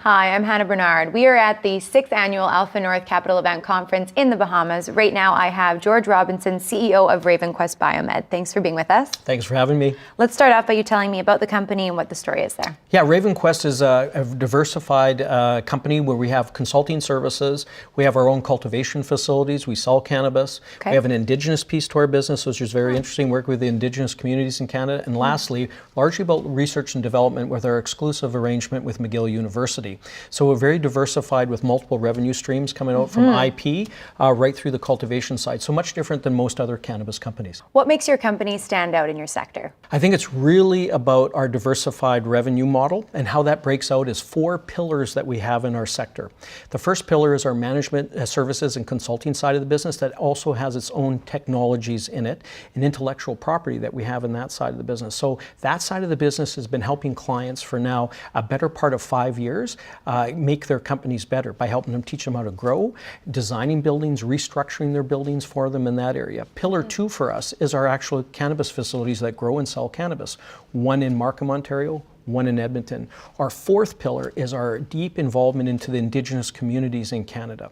Hi, I'm Hannah Bernard. We are at the 6th Annual AlphaNorth Capital Event Conference in the Bahamas. Right now I have George Robinson, CEO of RavenQuest BioMed. Thanks for being with us. Thanks for having me. Let's start off by you telling me about the company and what the story is there. Yeah, RavenQuest is a diversified company where we have consulting services. We have our own cultivation facilities. We sell cannabis. Okay. We have an indigenous piece to our business, which is very interesting, work with the indigenous communities in Canada. And lastly, largely about research and development with our exclusive arrangement with McGill University. So we're very diversified with multiple revenue streams coming out from IP right through the cultivation side. So much different than most other cannabis companies. What makes your company stand out in your sector? I think it's really about our diversified revenue model, and how that breaks out is 4 pillars that we have in our sector. The first pillar is our management services and consulting side of the business that also has its own technologies in it and intellectual property that we have in that side of the business. So that side of the business has been helping clients for now a better part of 5 years make their companies better by helping them, teach them how to grow, designing buildings, restructuring their buildings for them in that area. Pillar 2 for us is our actual cannabis facilities that grow and sell cannabis. One in Markham, Ontario, one in Edmonton. Our 4th pillar is our deep involvement into the Indigenous communities in Canada.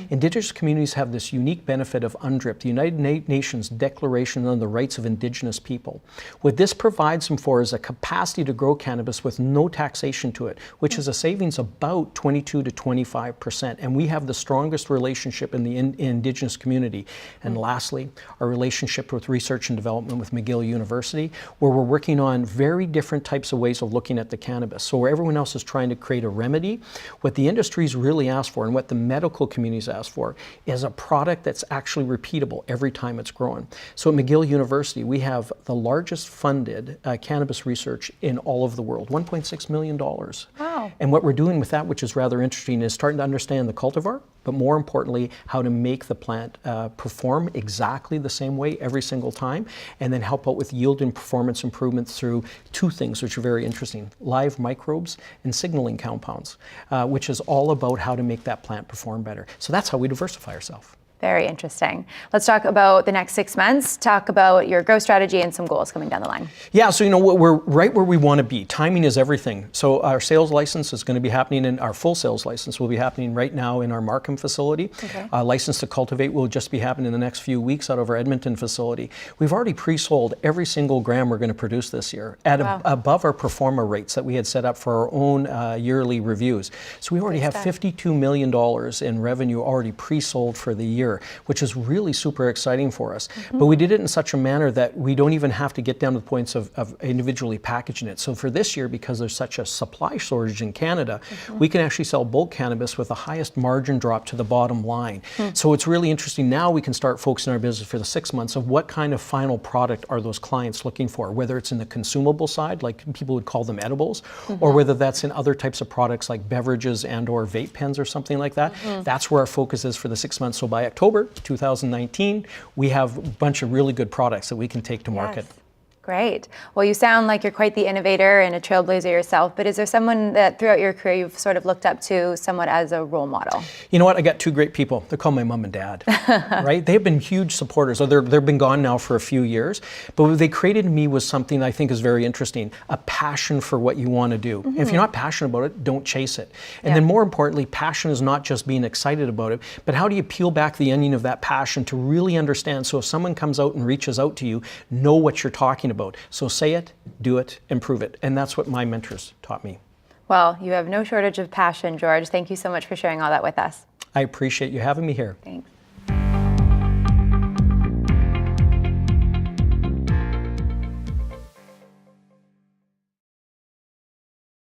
Indigenous communities have this unique benefit of UNDRIP, the United Nations Declaration on the Rights of Indigenous People. What this provides them for is a capacity to grow cannabis with no taxation to it, which is a savings about 22 to 25%. And we have the strongest relationship in the Indigenous community. And lastly, our relationship with research and development with McGill University, where we're working on very different types of ways of looking at the cannabis. So where everyone else is trying to create a remedy, what the industries really ask for and what the medical communities ask for is a product that's actually repeatable every time it's growing. So at McGill University, we have the largest funded cannabis research in all of the world, $1.6 million. Wow. And what we're doing with that, which is rather interesting, is starting to understand the cultivar, but more importantly, how to make the plant perform exactly the same way every single time, and then help out with yield and performance improvements through 2 things which are very interesting: live microbes and signaling compounds, which is all about how to make that plant perform better. So that's how we diversify ourselves. Very interesting. Let's talk about the next 6 months, talk about your growth strategy and some goals coming down the line. Yeah, so we're right where we want to be. Timing is everything. So our sales license is going to be happening, and our full sales license will be happening right now in our Markham facility. Okay. License to cultivate will just be happening in the next few weeks out of our Edmonton facility. We've already pre-sold every single gram we're going to produce this year at above our pro forma rates that we had set up for our own yearly reviews. So we already have $52 million in revenue already pre-sold for the year, which is really super exciting for us. But we did it in such a manner that we don't even have to get down to the points of individually packaging it. So for this year, because there's such a supply shortage in Canada, we can actually sell bulk cannabis with the highest margin drop to the bottom line. So it's really interesting. Now we can start focusing our business for the 6 months of what kind of final product are those clients looking for, whether it's in the consumable side, like people would call them edibles, or whether that's in other types of products like beverages and or vape pens or something like that. That's where our focus is for the 6 months. So by October 2019, we have a bunch of really good products that we can take to market. Great. Well, you sound like you're quite the innovator and a trailblazer yourself, but is there someone that throughout your career you've sort of looked up to somewhat as a role model? You know what? I got 2 great people. They're called my mom and dad, right? They've been huge supporters. So they've been gone now for a few years, but what they created in me was something I think is very interesting, a passion for what you want to do. If you're not passionate about it, don't chase it. And then more importantly, passion is not just being excited about it, but how do you peel back the onion of that passion to really understand? So if someone comes out and reaches out to you, know what you're talking about. So say it, do it, and prove it. And that's what my mentors taught me. Well, you have no shortage of passion, George. Thank you so much for sharing all that with us. I appreciate you having me here. Thanks.